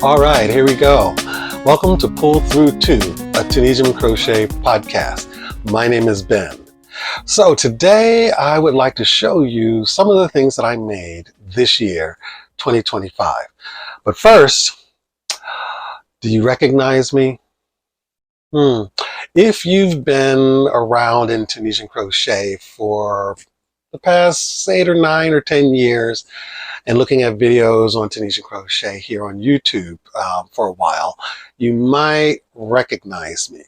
All right, here we go. Welcome to Pull Through 2, a Tunisian crochet podcast. My name is Ben. So today I would like to show you some of the things that I made this year, 2025. But first, do you recognize me? If you've been around in Tunisian crochet for the past 8 or 9 or 10 years and looking at videos on Tunisian crochet here on YouTube for a while, you might recognize me.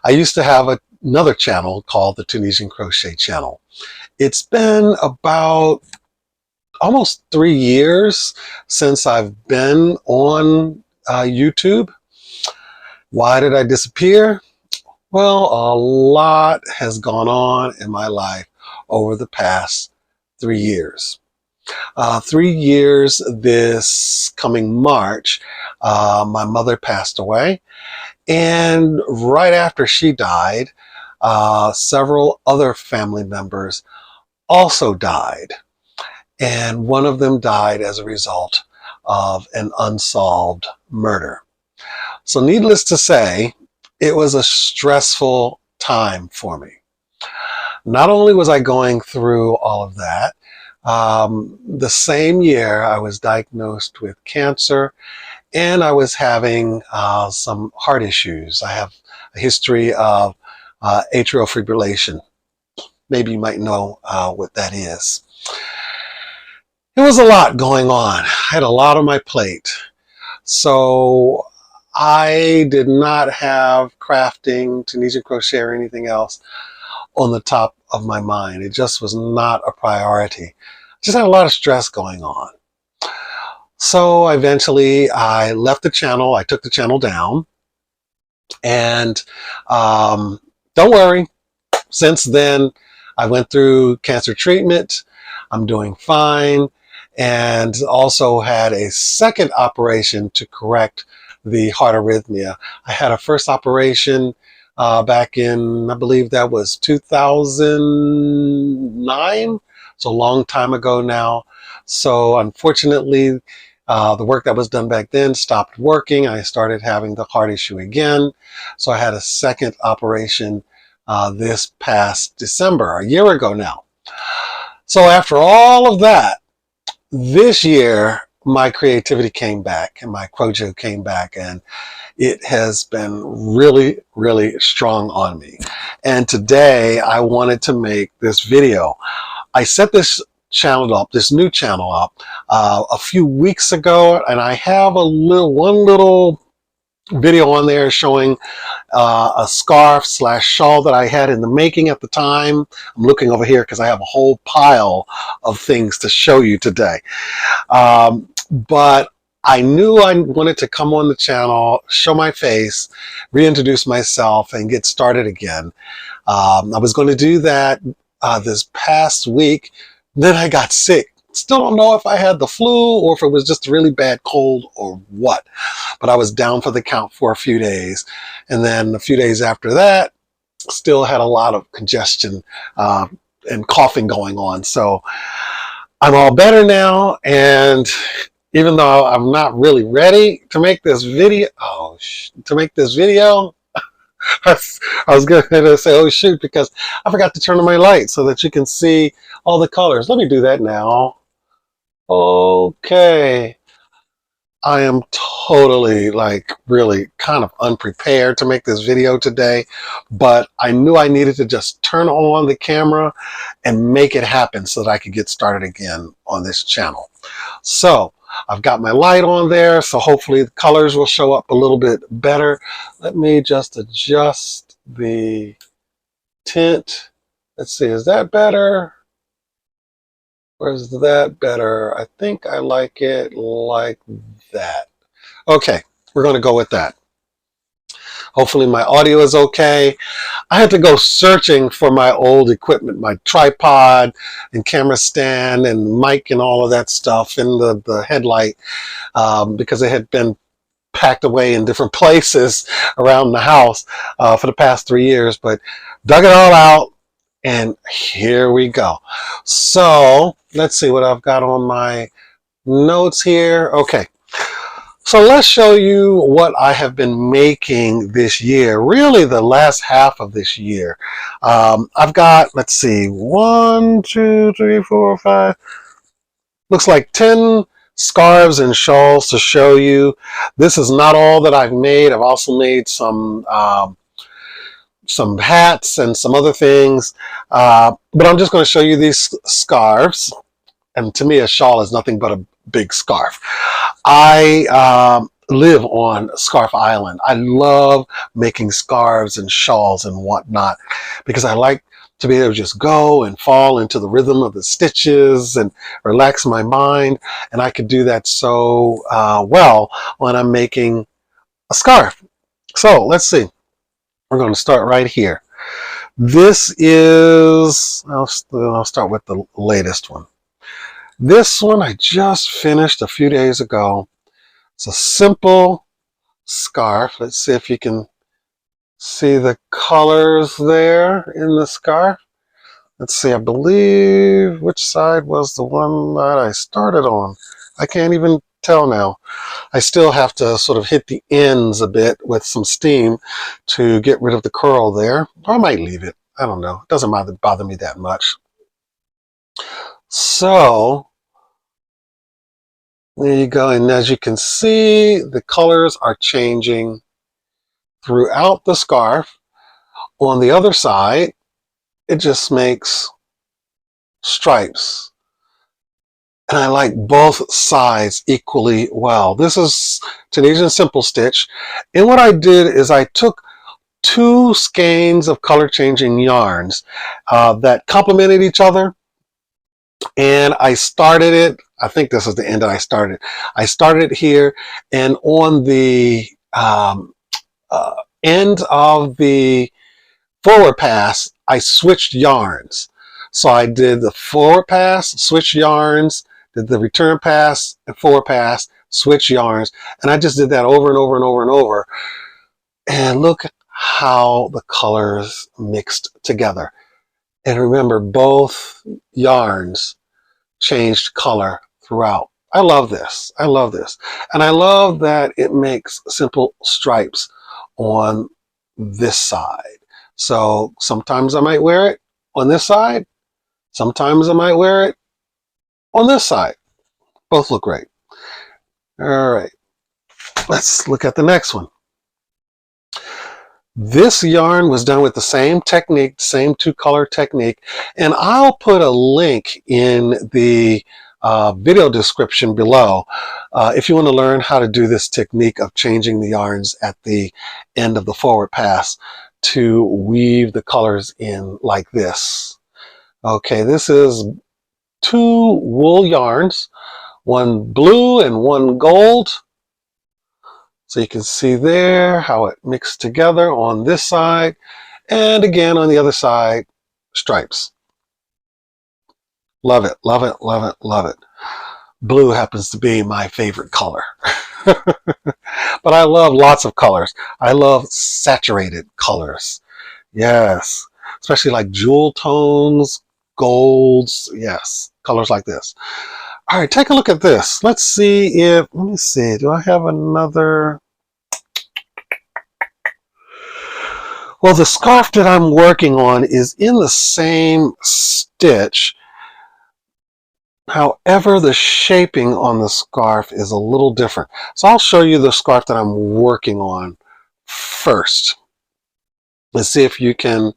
I used to have another channel called the Tunisian Crochet Channel. It's been about almost 3 years since I've been on YouTube. Why did I disappear? Well, a lot has gone on in my life over the past 3 years. 3 years this coming March, my mother passed away. And right after she died, several other family members also died. And one of them died as a result of an unsolved murder. So needless to say, it was a stressful time for me. Not only was I going through all of that, the same year I was diagnosed with cancer and I was having some heart issues. I have a history of atrial fibrillation. Maybe you might know what that is. It was a lot going on. I had a lot on my plate. So I did not have crafting, Tunisian crochet, or anything else on the top of my mind. It just was not a priority. Just had a lot of stress going on. So eventually I left the channel. I took the channel down. And don't worry, since then I went through cancer treatment. I'm doing fine. And also had a second operation to correct the heart arrhythmia. I had a first operation back in, I believe that was 2009. So a long time ago now. So unfortunately, the work that was done back then stopped working. I started having the heart issue again. So I had a second operation this past December, a year ago now. So after all of that, this year, my creativity came back and my crochet came back, and it has been really, really strong on me. And today I wanted to make this video. I set this channel up, this new channel up, a few weeks ago, and I have one little video on there showing a scarf / shawl that I had in the making at the time. I'm looking over here because I have a whole pile of things to show you today. But I knew I wanted to come on the channel, show my face, reintroduce myself, and get started again. I was going to do that this past week. Then I got sick. Still don't know if I had the flu or if it was just a really bad cold or what. But I was down for the count for a few days. And then a few days after that, still had a lot of congestion and coughing going on. So I'm all better now. And even though I'm not really ready to make this video, I was going to say, oh shoot, because I forgot to turn on my light so that you can see all the colors. Let me do that now. Okay. I am totally, really kind of unprepared to make this video today, but I knew I needed to just turn on the camera and make it happen so that I could get started again on this channel. So I've got my light on there, so hopefully the colors will show up a little bit better. Let me just adjust the tint. Let's see, is that better? Or is that better? I think I like it like that. Okay, we're going to go with that. Hopefully my audio is okay. I had to go searching for my old equipment, my tripod and camera stand and mic and all of that stuff, and the headlight, because it had been packed away in different places around the house for the past 3 years, but dug it all out, and here we go. So let's see what I've got on my notes here. Okay. So let's show you what I have been making this year, really the last half of this year. I've got, let's see, 1, 2, 3, 4, 5, looks like 10 scarves and shawls to show you. This is not all that I've made. I've also made some hats and some other things, but I'm just going to show you these scarves. And to me, a shawl is nothing but a big scarf. I live on Scarf Island. I love making scarves and shawls and whatnot because I like to be able to just go and fall into the rhythm of the stitches and relax my mind. And I could do that so well when I'm making a scarf. So let's see. We're going to start right here. This is, I'll start with the latest one. This one I just finished a few days ago. It's a simple scarf. Let's see if you can see the colors there in the scarf. Let's see, I believe, which side was the one that I started on? I can't even tell now. I still have to sort of hit the ends a bit with some steam to get rid of the curl there. Or I might leave it. I don't know. It doesn't bother me that much. So there you go. And as you can see, the colors are changing throughout the scarf. On the other side, it just makes stripes. And I like both sides equally well. This is Tunisian Simple Stitch. And what I did is I took 2 skeins of color changing yarns that complemented each other. And I started it, I think this is the end that I started. I started it here, and on the end of the forward pass, I switched yarns. So I did the forward pass, switch yarns, did the return pass and forward pass, switch yarns, and I just did that over and over and over and over. And look how the colors mixed together. And remember, both yarns changed color throughout. I love this. I love this. And I love that it makes simple stripes on this side. So sometimes I might wear it on this side. Sometimes I might wear it on this side. Both look great. All right. Let's look at the next one. This yarn was done with the same technique, same 2-color technique, and I'll put a link in the video description below if you want to learn how to do this technique of changing the yarns at the end of the forward pass to weave the colors in like this. Okay, this is 2 wool yarns, one blue and one gold. So you can see there how it mixed together on this side, and again on the other side, stripes. Love it, love it, love it, love it. Blue happens to be my favorite color. But I love lots of colors. I love saturated colors. Yes, especially like jewel tones, golds, yes, colors like this. All right, take a look at this. Let's see if, let me see, do I have another? Well, the scarf that I'm working on is in the same stitch. However, the shaping on the scarf is a little different. So I'll show you the scarf that I'm working on first. Let's see if you can,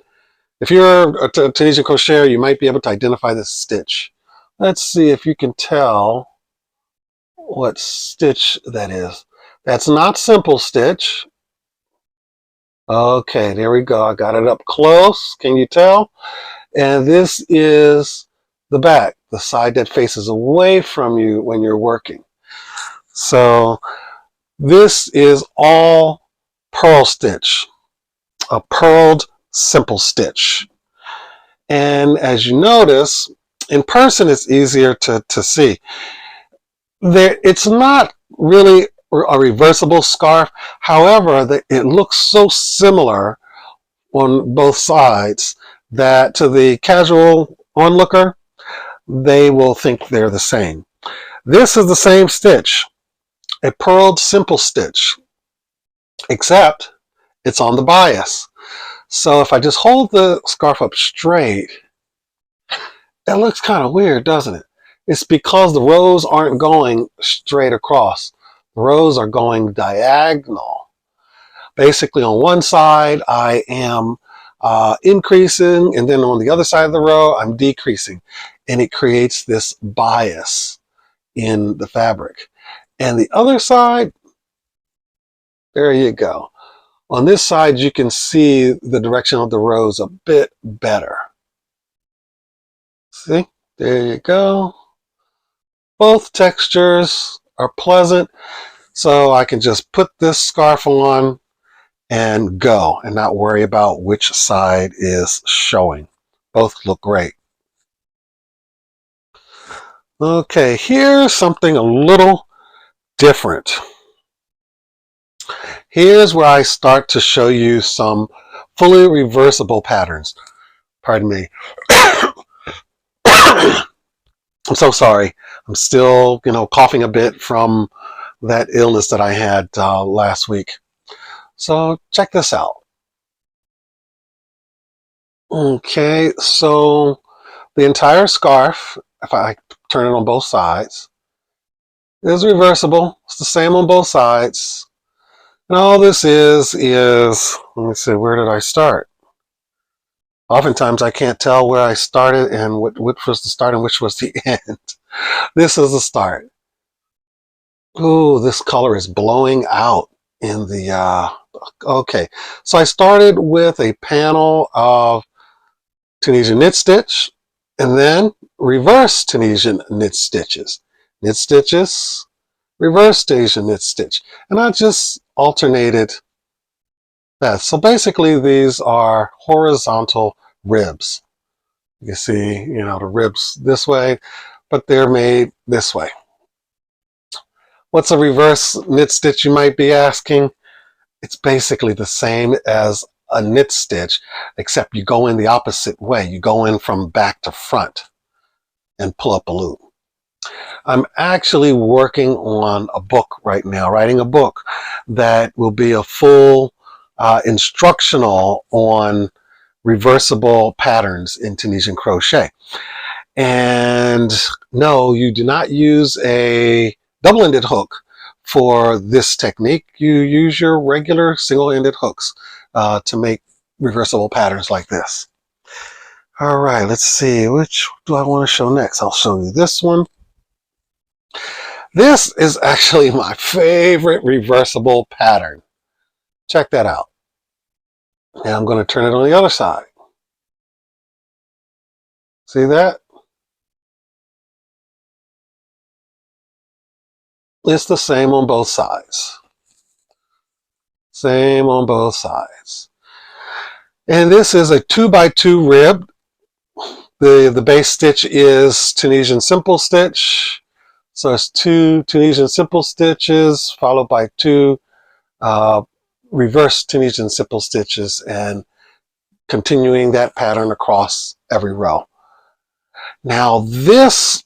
if you're a Tunisian crocheter, you might be able to identify this stitch. Let's see if you can tell what stitch that is. That's not simple stitch. Okay, there we go. I got it up close. Can you tell? And this is the back, the side that faces away from you when you're working. So this is all purl stitch, a purled simple stitch. And as you notice, in person it's easier to see. It's not really a reversible scarf. However, it looks so similar on both sides that to the casual onlooker, they will think they're the same. This is the same stitch. a purled simple stitch, except it's on the bias. So if I just hold the scarf up straight, it looks kind of weird, doesn't it? It's because the rows aren't going straight across. The rows are going diagonal. Basically on one side I am increasing, and then on the other side of the row I'm decreasing, and it creates this bias in the fabric. And the other side, there you go. On this side you can see the direction of the rows a bit better. See, there you go. Both textures are pleasant, so I can just put this scarf on and go and not worry about which side is showing. Both look great. Okay, here's something a little different. Here's where I start to show you some fully reversible patterns. Pardon me. I'm so sorry. I'm still, coughing a bit from that illness that I had last week. So check this out. Okay, so the entire scarf, if I turn it on both sides, is reversible. It's the same on both sides. And all this is, let me see, where did I start? Oftentimes I can't tell where I started and which was the start and which was the end. This is the start. Ooh, this color is blowing out in the, okay. So I started with a panel of Tunisian knit stitch and then reverse Tunisian knit stitches. Knit stitches, reverse Tunisian knit stitch. And I just alternated that. So basically these are horizontal ribs. You can see, the ribs this way, but they're made this way. What's a reverse knit stitch, you might be asking? It's basically the same as a knit stitch, except you go in the opposite way. You go in from back to front and pull up a loop. I'm actually working on a book right now, writing a book that will be a full instructional on reversible patterns in Tunisian crochet. And no, you do not use a double-ended hook for this technique. You use your regular single-ended hooks to make reversible patterns like this. All right, let's see, which do I want to show next? I'll show you this one. This is actually my favorite reversible pattern. Check that out. And I'm going to turn it on the other side. See that? It's the same on both sides. Same on both sides. And this is a 2x2 rib. The base stitch is Tunisian simple stitch. So it's 2 Tunisian simple stitches followed by 2 reverse Tunisian simple stitches, and continuing that pattern across every row. Now this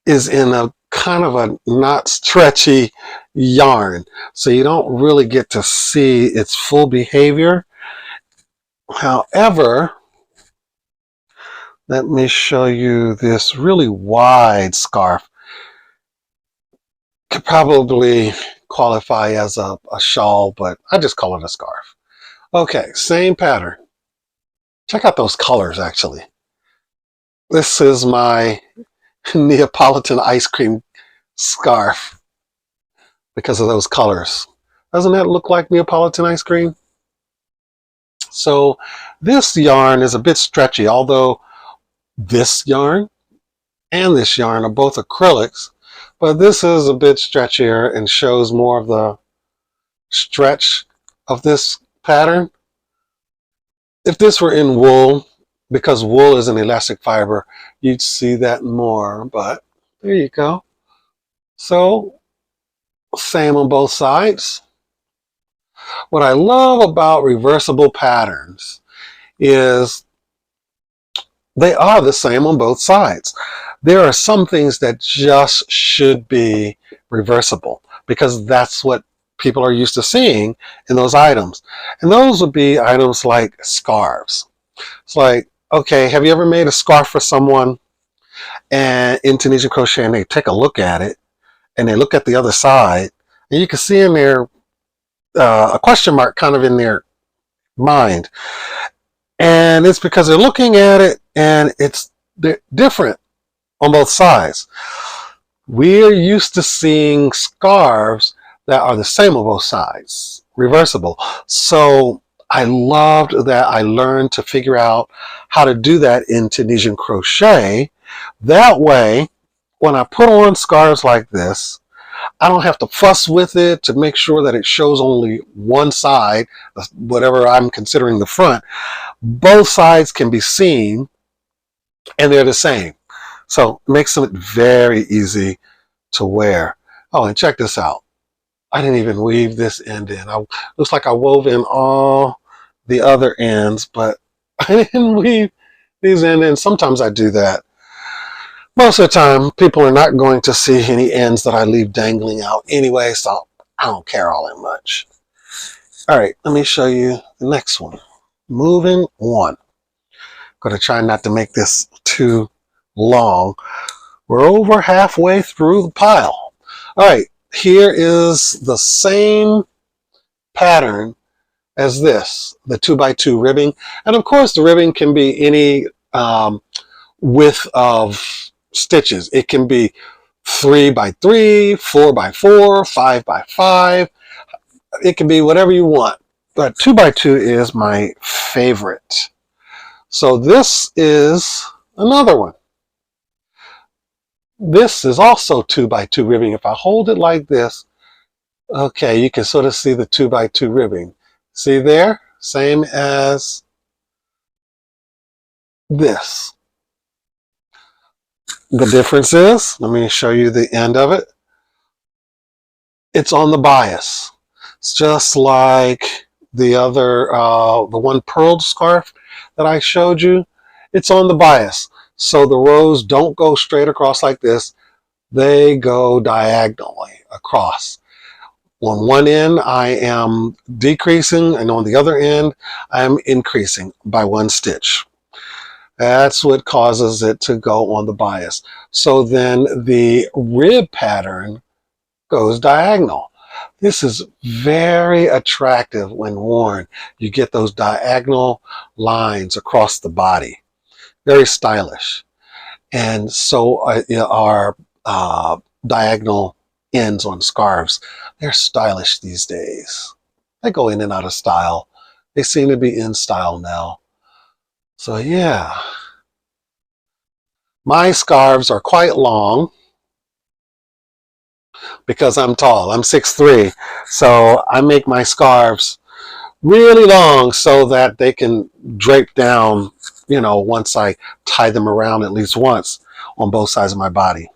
is in a kind of a not stretchy yarn, so you don't really get to see its full behavior. However, let me show you this really wide scarf. Could probably qualify as a shawl, but I just call it a scarf. Okay, same pattern. Check out those colors, actually. This is my Neapolitan ice cream scarf because of those colors. Doesn't that look like Neapolitan ice cream? So this yarn is a bit stretchy, although this yarn and this yarn are both acrylics, but this is a bit stretchier and shows more of the stretch of this pattern. If this were in wool, because wool is an elastic fiber, you'd see that more, but there you go. So same on both sides. What I love about reversible patterns is they are the same on both sides. There are some things that just should be reversible. because that's what people are used to seeing in those items. And those would be items like scarves. It's like, okay, have you ever made a scarf for someone and in Tunisian crochet and they take a look at it and they look at the other side and you can see in there a question mark kind of in their mind. And it's because they're looking at it and they're different on both sides. We're used to seeing scarves that are the same on both sides, reversible. So I loved that I learned to figure out how to do that in Tunisian crochet. That way, when I put on scarves like this, I don't have to fuss with it to make sure that it shows only one side, whatever I'm considering the front. Both sides can be seen and they're the same. So it makes it very easy to wear. Oh, and check this out. I didn't even weave this end in. Looks like I wove in all the other ends, but I didn't weave these in. Sometimes I do that. Most of the time, people are not going to see any ends that I leave dangling out anyway, so I don't care all that much. All right, let me show you the next one. Moving on. I'm going to try not to make this too long. We're over halfway through the pile. All right, here is the same pattern as this, the 2x2 ribbing. And of course, the ribbing can be any width of stitches. It can be 3x3, 4x4, 5x5. It can be whatever you want. But 2x2 is my favorite. So this is another one. This is also 2x2 ribbing. If I hold it like this, okay, you can sort of see the 2x2 ribbing. See there? Same as this. The difference is, let me show you the end of it. It's on the bias. It's just like the other, the one purled scarf that I showed you. It's on the bias. So the rows don't go straight across like this. They go diagonally across. On one end, I am decreasing, and on the other end, I am increasing by one stitch. That's what causes it to go on the bias. So then the rib pattern goes diagonal. This is very attractive when worn. You get those diagonal lines across the body. Very stylish. And so are diagonal ends on scarves. They're stylish these days. They go in and out of style. They seem to be in style now. So yeah. My scarves are quite long because I'm tall. I'm 6'3". So I make my scarves really long so that they can drape down, you know, once I tie them around at least once on both sides of my body.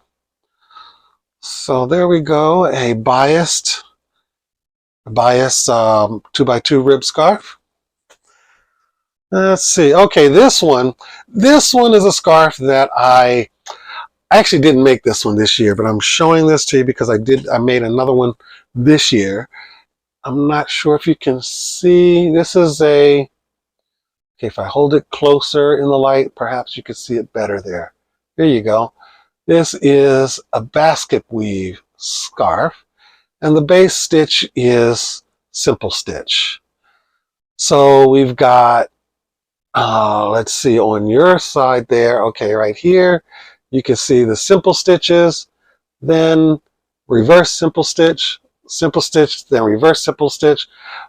So there we go, a biased 2x2 rib scarf. Let's see. Okay, this one is a scarf that I actually didn't make this one this year, but I'm showing this to you because I made another one this year. I'm not sure if you can see. This is okay, if I hold it closer in the light, perhaps you can see it better there. There you go. This is a basket weave scarf, and the base stitch is simple stitch. So we've got, let's see, on your side there, okay, right here, you can see the simple stitches, then reverse simple stitch, then reverse simple stitch.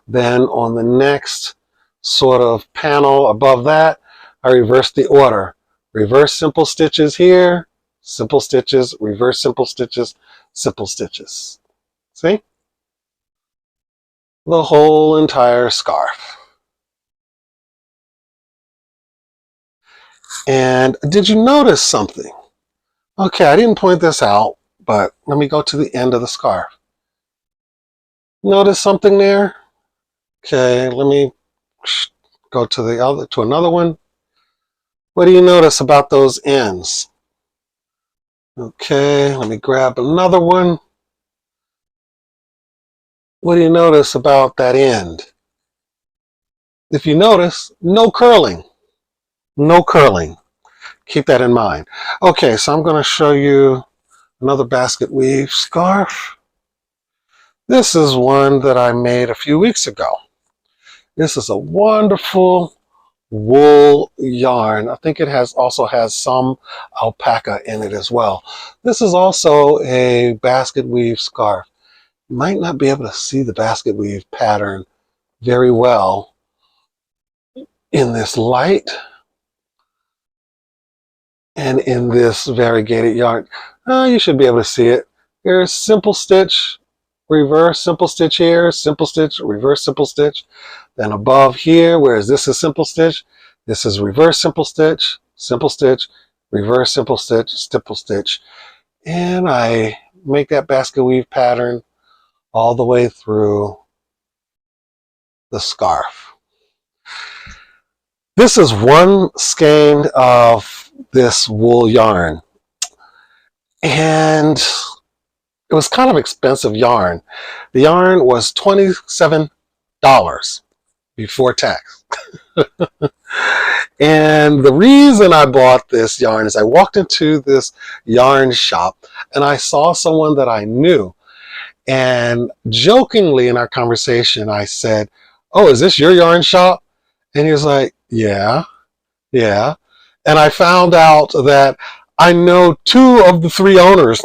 Then on the next sort of panel above that, I reverse the order. Reverse simple stitches here, simple stitches, reverse simple stitches, simple stitches. See? The whole entire scarf. And did you notice something? Okay, I didn't point this out, but let me go to the end of the scarf. Notice something there? Okay, let me go to another one. What do you notice about those ends? Okay, let me grab another one. what do you notice about that end? If you notice, no curling. No curling. Keep that in mind. Okay, so I'm going to show you another basket weave scarf. This is one that I made a few weeks ago. This is a wonderful wool yarn. I think it also has some alpaca in it as well. This is also a basket weave scarf. You might not be able to see the basket weave pattern very well in this light and in this variegated yarn. You should be able to see it. Here's simple stitch, reverse simple stitch here, simple stitch, reverse simple stitch. Then above here, whereas this is simple stitch, this is reverse simple stitch, reverse simple stitch. And I make that basket weave pattern all the way through the scarf. This is one skein of this wool yarn. And it was kind of expensive yarn. The yarn was $27 before tax. And the reason I bought this yarn is I walked into this yarn shop and I saw someone that I knew. And jokingly in our conversation, I said, "Oh, is this your yarn shop?" And he was like, "Yeah, yeah." And I found out that I know 2 of the 3 owners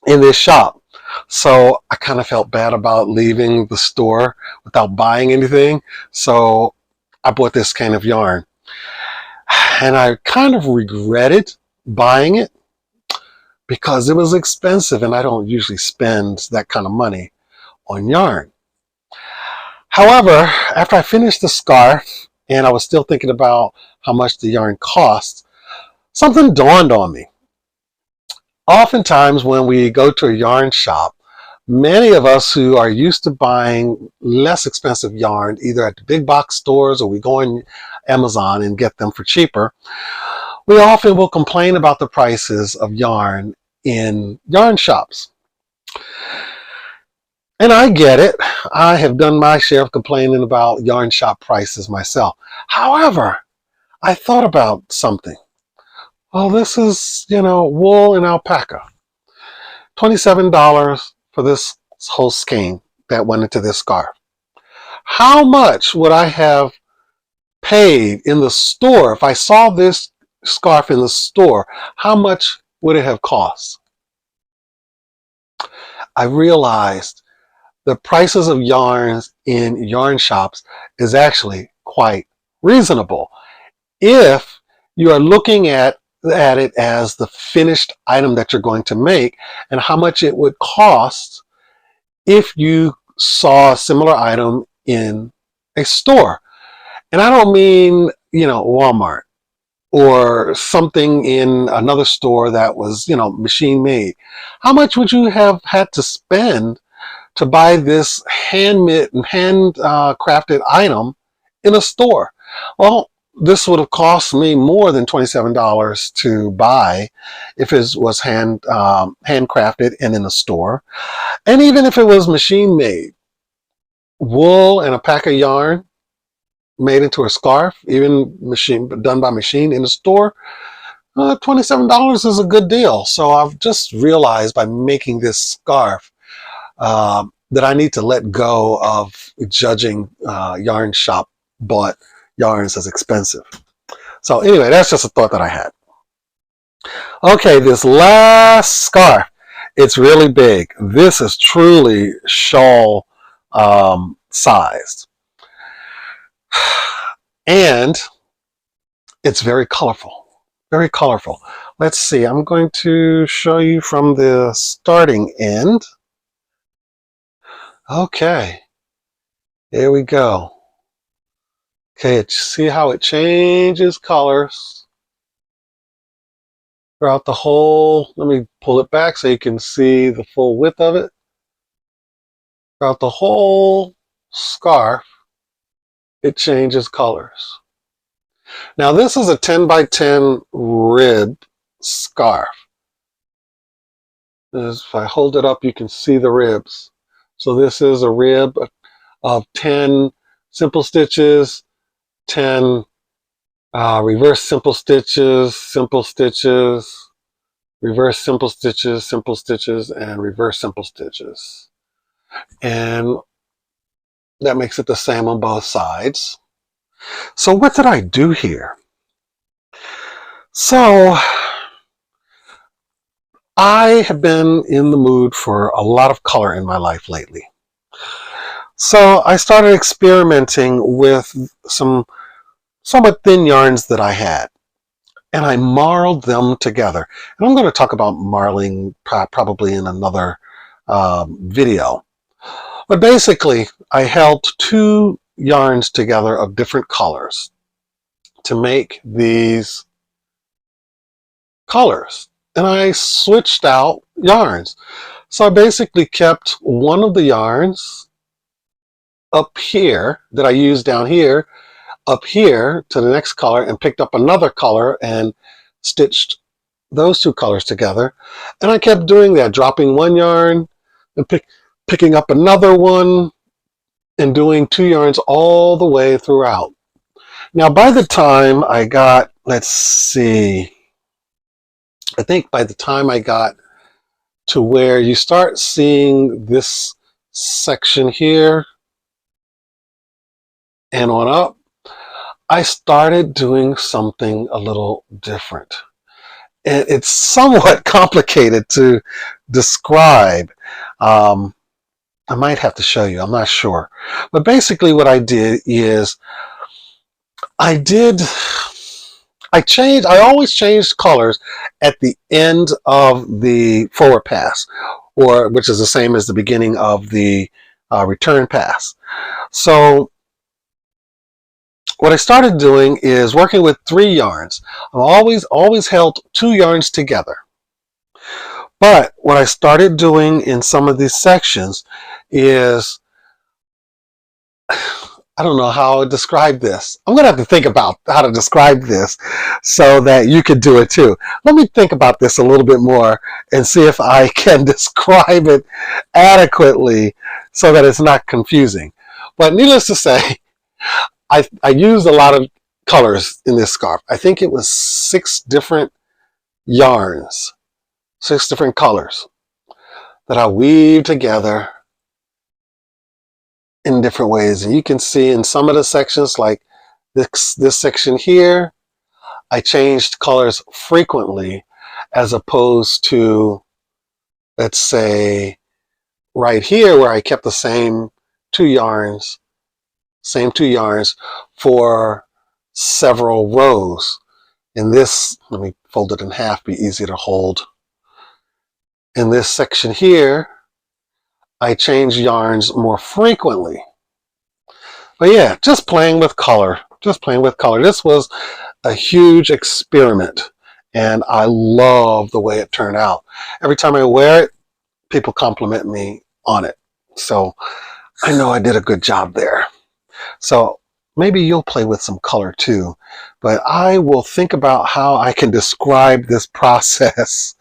in this shop. So I kind of felt bad about leaving the store without buying anything. So I bought this kind of yarn. And I kind of regretted buying it because it was expensive and I don't usually spend that kind of money on yarn. However, after I finished the scarf and I was still thinking about how much the yarn cost, something dawned on me. Oftentimes when we go to a yarn shop, many of us who are used to buying less expensive yarn, either at the big box stores or we go on Amazon and get them for cheaper, we often will complain about the prices of yarn in yarn shops. And I get it. I have done my share of complaining about yarn shop prices myself. However, I thought about something. Well, this is, wool and alpaca. $27 for this whole skein that went into this scarf. How much would I have paid in the store if I saw this scarf in the store? How much would it have cost? I realized the prices of yarns in yarn shops is actually quite reasonable if you are looking at it as the finished item that you're going to make and how much it would cost if you saw a similar item in a store. And I don't mean, Walmart or something in another store that was, machine made. How much would you have had to spend to buy this handmade and handcrafted item in a store? Well, this would have cost me more than $27 to buy if it was handcrafted and in a store. And even if it was machine made, wool and a pack of yarn made into a scarf, even done by machine in the store, $27 is a good deal. So I've just realized by making this scarf that I need to let go of judging yarn shop bought yarns as expensive. So anyway, that's just a thought that I had. Okay, this last scarf, it's really big. This is truly shawl sized. And it's very colorful, very colorful. Let's see, I'm going to show you from the starting end. Okay, here we go. Okay, see how it changes colors throughout the whole, let me pull it back so you can see the full width of it. Throughout the whole scarf, it changes colors. Now this is a 10 by 10 rib scarf. If I hold it up, you can see the ribs. So this is a rib of 10 simple stitches, 10 reverse simple stitches, reverse simple stitches, and reverse simple stitches. And that makes it the same on both sides. So what did I do here? So I have been in the mood for a lot of color in my life lately. So I started experimenting with some somewhat thin yarns that I had, and I marled them together. And I'm going to talk about marling probably in another video. But basically, I held two yarns together of different colors to make these colors. And I switched out yarns. So I basically kept one of the yarns up here that I used down here, up here to the next color, and picked up another color and stitched those two colors together. And I kept doing that, dropping one yarn and picking up another one and doing two yarns all the way throughout. Now, by the time I got, let's see, I think by the time I got to where you start seeing this section here and on up, I started doing something a little different. And it's somewhat complicated to describe. I might have to show you, I'm not sure. But basically what I did is I always changed colors at the end of the forward pass, or which is the same as the beginning of the return pass. So what I started doing is working with 3 yarns. I've always held 2 yarns together. But what I started doing in some of these sections is, I don't know how to describe this. I'm going to have to think about how to describe this so that you could do it too. Let me think about this a little bit more and see if I can describe it adequately so that it's not confusing. But needless to say, I used a lot of colors in this scarf. I think it was 6 different yarns, 6 different colors that I weaved together in different ways. And you can see in some of the sections, like this section here, I changed colors frequently as opposed to, let's say, right here where I kept the same 2 yarns for several rows. In this, let me fold it in half, be easy to hold. In this section here, I change yarns more frequently. But yeah, just playing with color. This was a huge experiment, and I love the way it turned out. Every time I wear it, people compliment me on it. So I know I did a good job there. So maybe you'll play with some color too, but I will think about how I can describe this process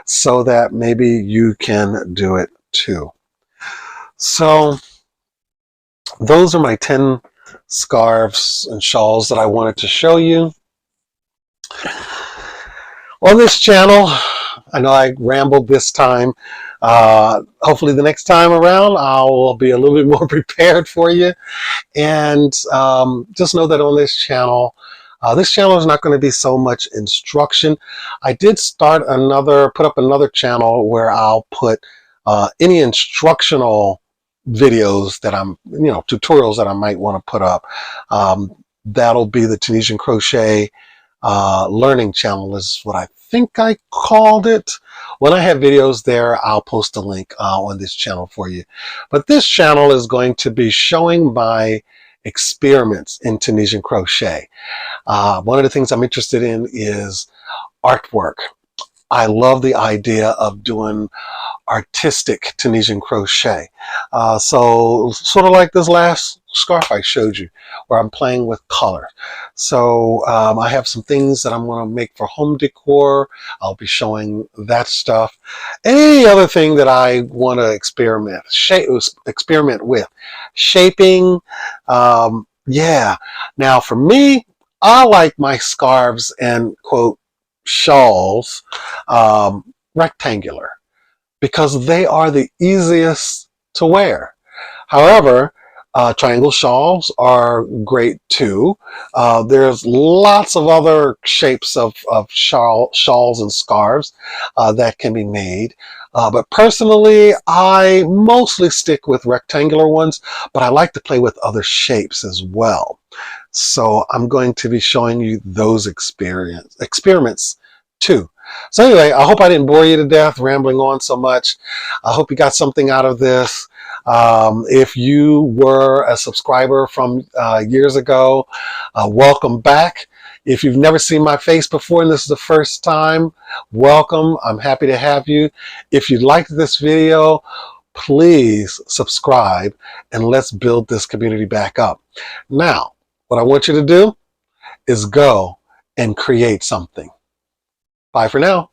so that maybe you can do it too. So those are my 10 scarves and shawls that I wanted to show you. On this channel, I know I rambled this time. Hopefully the next time around, I will be a little bit more prepared for you. And just know that on this channel is not going to be so much instruction. I did put up another channel where I'll put any instructional videos that tutorials that I might want to put up. That'll be the Tunisian Crochet Learning Channel is what I think I called it. When I have videos there, I'll post a link on this channel for you. But this channel is going to be showing my experiments in Tunisian crochet. One of the things I'm interested in is artwork. I love the idea of doing artistic Tunisian crochet. So sort of like this last scarf I showed you, where I'm playing with color. So I have some things that I'm going to make for home decor. I'll be showing that stuff. Any other thing that I want to experiment with. Shaping, yeah. Now for me, I like my scarves and quote shawls rectangular, because they are the easiest to wear. However, triangle shawls are great too. There's lots of other shapes of shawls and scarves that can be made. But personally, I mostly stick with rectangular ones, but I like to play with other shapes as well. So I'm going to be showing you those experiments too. So anyway, I hope I didn't bore you to death rambling on so much. I hope you got something out of this. If you were a subscriber from years ago, welcome back. If you've never seen my face before and this is the first time, welcome. I'm happy to have you. If you liked this video, please subscribe and let's build this community back up. Now, what I want you to do is go and create something. Bye for now.